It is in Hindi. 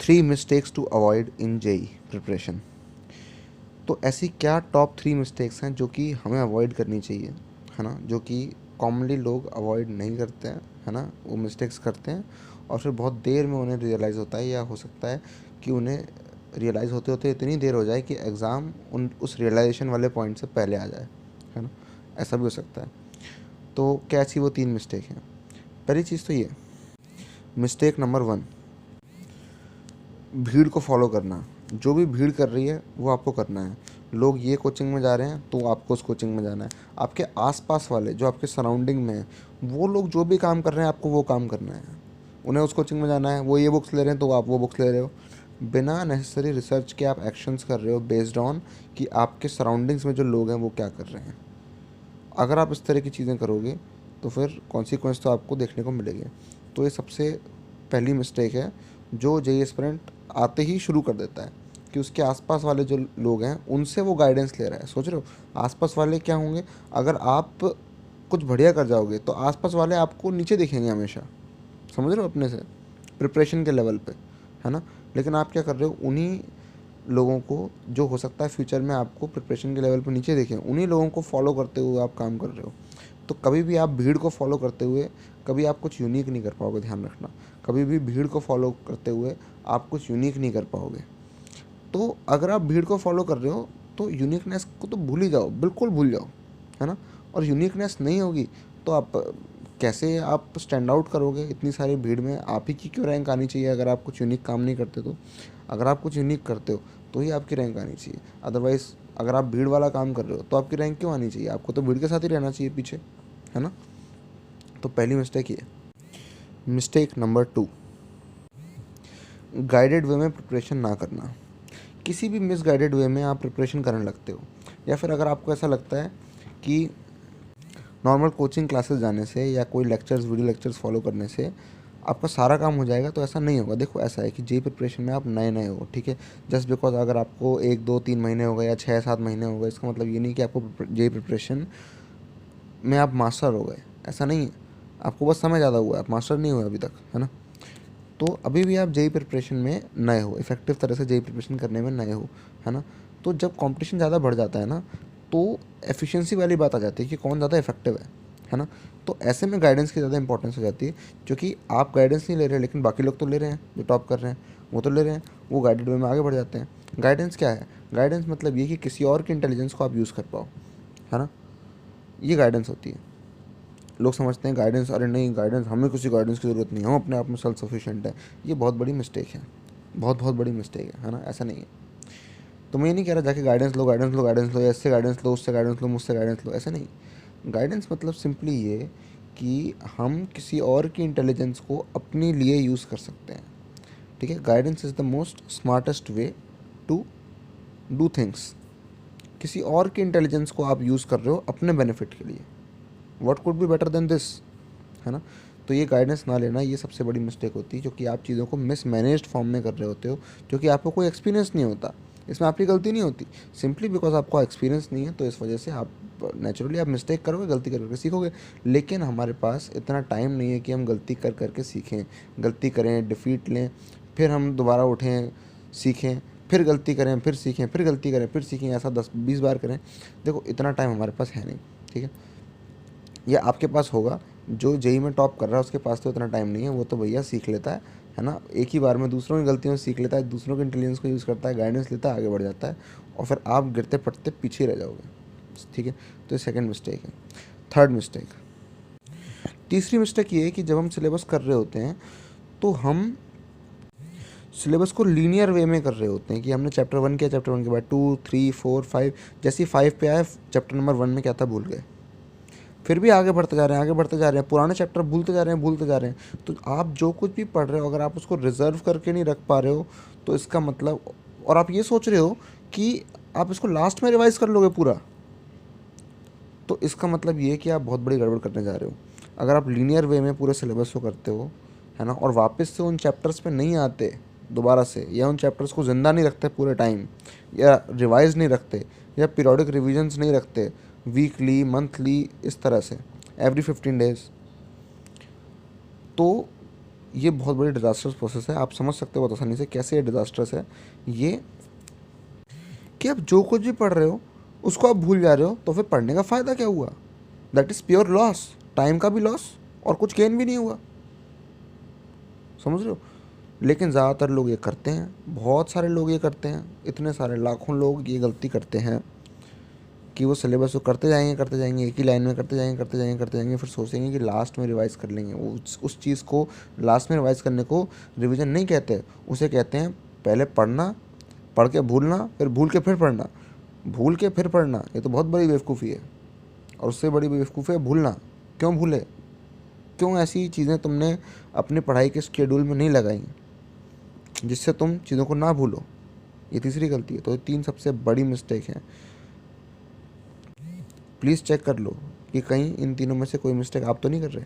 3 mistakes to avoid in JEE preparation. तो ऐसी क्या टॉप 3 मिस्टेक्स हैं जो कि हमें अवॉइड करनी चाहिए, है ना, जो कि कॉमनली लोग अवॉइड नहीं करते हैं, है ना, वो मिस्टेक्स करते हैं और फिर बहुत देर में उन्हें रियलाइज़ होता है, या हो सकता है कि उन्हें रियलाइज़ होते होते इतनी देर हो जाए कि एग्ज़ाम उस रियलाइजेशन वाले पॉइंट से पहले आ जाए, है ना, ऐसा भी हो सकता है। तो क्या ऐसी वो 3 मिस्टेक हैं? पहली चीज़ तो ये, मिस्टेक नंबर 1, भीड़ को फॉलो करना। जो भी भीड़ कर रही है वो आपको करना है। लोग ये कोचिंग में जा रहे हैं तो आपको उस कोचिंग में जाना है। आपके आसपास वाले जो आपके सराउंडिंग में हैं, वो लोग जो भी काम कर रहे हैं आपको वो काम करना है। उन्हें उस कोचिंग में जाना है, वो ये बुक्स ले रहे हैं तो आप वो बुक्स ले रहे हो। बिना नेसेसरी रिसर्च के आप एक्शंस कर रहे हो बेस्ड ऑन कि आपके सराउंडिंग्स में जो लोग हैं वो क्या कर रहे हैं। अगर आप इस तरह की चीज़ें करोगे तो फिर कॉन्सिक्वेंस तो आपको देखने को मिलेंगे। तो ये सबसे पहली मिस्टेक है जो जेई एस्पिरेंट आते ही शुरू कर देता है, कि उसके आसपास वाले जो लोग हैं उनसे वो गाइडेंस ले रहा है। सोच रहे हो आसपास वाले क्या होंगे? अगर आप कुछ बढ़िया कर जाओगे तो आसपास वाले आपको नीचे देखेंगे हमेशा, समझ रहे हो, अपने से प्रिपरेशन के लेवल पे, है ना। लेकिन आप क्या कर रहे हो, उन्हीं लोगों को जो हो सकता है फ्यूचर में आपको प्रिपरेशन के लेवल पर नीचे देखें, उन्हीं लोगों को फॉलो करते हुए आप काम कर रहे हो। तो कभी भी आप भीड़ को फॉलो करते हुए कभी आप कुछ यूनिक नहीं कर पाओगे, ध्यान रखना। कभी भी भीड़ को फॉलो करते हुए आप कुछ यूनिक नहीं कर पाओगे। तो अगर आप भीड़ को फॉलो कर रहे हो तो यूनिकनेस को तो भूल ही जाओ, बिल्कुल भूल जाओ, है ना। और यूनिकनेस नहीं होगी तो आप कैसे आप स्टैंड आउट करोगे इतनी सारी भीड़ में? आप ही की क्यों रैंक आनी चाहिए अगर आप कुछ यूनिक काम नहीं करते तो? अगर आप कुछ यूनिक करते हो तो ही आपकी रैंक आनी चाहिए। अदरवाइज़ अगर आप भीड़ वाला काम कर रहे हो तो आपकी रैंक क्यों आनी चाहिए? आपको तो भीड़ के साथ ही रहना चाहिए पीछे, है ना। तो पहली मिस्टेक ये। मिस्टेक नंबर 2, गाइडेड वे में प्रिपरेशन ना करना। किसी भी मिसगाइडेड वे में आप प्रिपरेशन करने लगते हो, या फिर अगर आपको ऐसा लगता है कि नॉर्मल कोचिंग क्लासेस जाने से या कोई लेक्चर्स वीडियो लेक्चर्स फॉलो करने से आपका सारा काम हो जाएगा, तो ऐसा नहीं होगा। देखो ऐसा है कि जेई प्रिपरेशन में आप नए नए हो, ठीक है। जस्ट बिकॉज अगर आपको 1 2 3 महीने हो गए या 6 7 महीने हो गए, इसका मतलब ये नहीं कि आपको जेई प्रिपरेशन में आप मास्टर हो गए, ऐसा नहीं है। आपको बस समय ज़्यादा हुआ है, आप मास्टर नहीं हुए अभी तक, है ना। तो अभी भी आप जेई प्रिपरेशन में नए हो, इफेक्टिव तरह से जेई प्रिपरेशन करने में नए हो, है ना। तो जब कंपटीशन ज़्यादा बढ़ जाता है ना, तो एफिशिएंसी वाली बात आ जाती है कि कौन ज़्यादा इफेक्टिव है ना। तो ऐसे में गाइडेंस की ज़्यादा इंपॉर्टेंस हो जाती है, क्योंकि आप गाइडेंस नहीं ले रहे लेकिन बाकी लोग तो ले रहे हैं, जो टॉप कर रहे हैं वो तो ले रहे हैं, वो गाइडेड वे में आगे बढ़ जाते हैं। गाइडेंस क्या है? गाइडेंस मतलब ये कि किसी और के इंटेलिजेंस को आप यूज़ कर पाओ, है ना। ये गाइडेंस होती है। लोग समझते हैं गाइडेंस, अरे नहीं गाइडेंस, हमें किसी गाइडेंस की ज़रूरत नहीं है, हम अपने आप में सेल्फ सफिशिएंट है। ये बहुत बड़ी मिस्टेक है, बहुत बहुत बड़ी मिस्टेक है ना। ऐसा नहीं है। तो मैं ये नहीं कह रहा जाके गाइडेंस लो गाइडेंस लो गाइडेंस लो, ऐसे गाइडेंस लो उससे गाइडेंस लो मुझसे गाइडेंस लो, ऐसा नहीं। गाइडेंस मतलब सिंपली ये कि हम किसी और की इंटेलिजेंस को अपने लिए यूज़ कर सकते हैं, ठीक है। Guidance is the most smartest way to do things. किसी और की इंटेलिजेंस को आप यूज़ कर रहे हो अपने बेनिफिट के लिए, what could be better than this, है ना। तो ये गाइडेंस ना लेना, ये सबसे बड़ी मिस्टेक होती है, क्योंकि आप चीज़ों को मिसमैनेज्ड फॉर्म में कर रहे होते हो, क्योंकि आपको कोई एक्सपीरियंस नहीं होता। इसमें आपकी गलती नहीं होती, सिंपली बिकॉज आपको एक्सपीरियंस नहीं है, तो इस वजह से आप नेचुरली आप मिस्टेक करोगे, गलती कर करके सीखोगे। लेकिन हमारे पास इतना टाइम नहीं है कि हम गलती कर करके सीखें, गलती करें, डिफीट लें, फिर हम दोबारा उठें, सीखें, फिर गलती करें, फिर सीखें, फिर गलती करें, फिर सीखें, ऐसा 10 20 बार करें। देखो इतना टाइम हमारे पास है नहीं, ठीक है। ये आपके पास होगा, जो जेई में टॉप कर रहा है उसके पास तो इतना टाइम नहीं है, वो तो भैया सीख लेता है ना, एक ही बार में दूसरों की गलतियों से सीख लेता है, दूसरों के इंटेलिजेंस को यूज़ करता है, गाइडेंस लेता है, आगे बढ़ जाता है, और फिर आप गिरते पड़ते पीछे रह जाओगे, ठीक है। तो ये सेकंड मिस्टेक है। थर्ड मिस्टेक, तीसरी मिस्टेक ये है कि जब हम सिलेबस कर रहे होते हैं तो हम सिलेबस को लीनियर वे में कर रहे होते हैं, कि हमने चैप्टर 1 किया, चैप्टर 1 के बाद 2 3 4 5, जैसे ही 5 पे आए चैप्टर नंबर 1 में क्या था भूल गए, फिर भी आगे बढ़ते जा रहे हैं, आगे बढ़ते जा रहे हैं, पुराने चैप्टर भूलते जा रहे हैं, भूलते जा रहे हैं। तो आप जो कुछ भी पढ़ रहे हो अगर आप उसको रिजर्व करके नहीं रख पा रहे हो तो इसका मतलब, और आप ये सोच रहे हो कि आप इसको लास्ट में रिवाइज कर लोगे पूरा, तो इसका मतलब ये है कि आप बहुत बड़ी गड़बड़ करने जा रहे हो। अगर आप लीनियर वे में पूरे सिलेबस को करते हो, है ना, और वापस से उन चैप्टर्स पे नहीं आते दोबारा से, या उन चैप्टर्स को ज़िंदा नहीं रखते पूरे टाइम, या रिवाइज नहीं रखते, या पीरियोडिक रिविजन्स नहीं रखते वीकली मंथली इस तरह से एवरी 15 डेज, तो ये बहुत बड़ी डिज़ास्टर्स प्रोसेस है। आप समझ सकते हो बहुत आसानी से कैसे ये डिज़ास्टर्स है ये, कि आप जो कुछ भी पढ़ रहे हो उसको आप भूल जा रहे हो, तो फिर पढ़ने का फ़ायदा क्या हुआ? That is pure loss, time का भी लॉस और कुछ गेन भी नहीं हुआ। समझ रहे हो? लेकिन ज़्यादातर लोग ये करते हैं, बहुत सारे लोग ये करते हैं, इतने सारे लाखों लोग ये गलती करते हैं कि वो सिलेबस को करते जाएंगे, एक ही लाइन में करते जाएंगे, फिर सोचेंगे कि लास्ट में रिवाइज़ कर लेंगे। वो उस चीज़ को लास्ट में रिवाइज़ करने को रिवीजन नहीं कहते, उसे कहते हैं पहले पढ़ना, पढ़ के भूलना, फिर भूल के फिर पढ़ना, भूल के फिर पढ़ना। ये तो बहुत बड़ी बेवकूफ़ी है। और उससे बड़ी बेवकूफ़ी है भूलना। क्यों भूले? क्यों ऐसी चीज़ें तुमने अपनी पढ़ाई के शेड्यूल में नहीं लगाई जिससे तुम चीज़ों को ना भूलो? ये तीसरी गलती है। तो ये 3 सबसे बड़ी मिस्टेक हैं। प्लीज़ चेक कर लो कि कहीं इन तीनों में से कोई मिस्टेक आप तो नहीं कर रहे।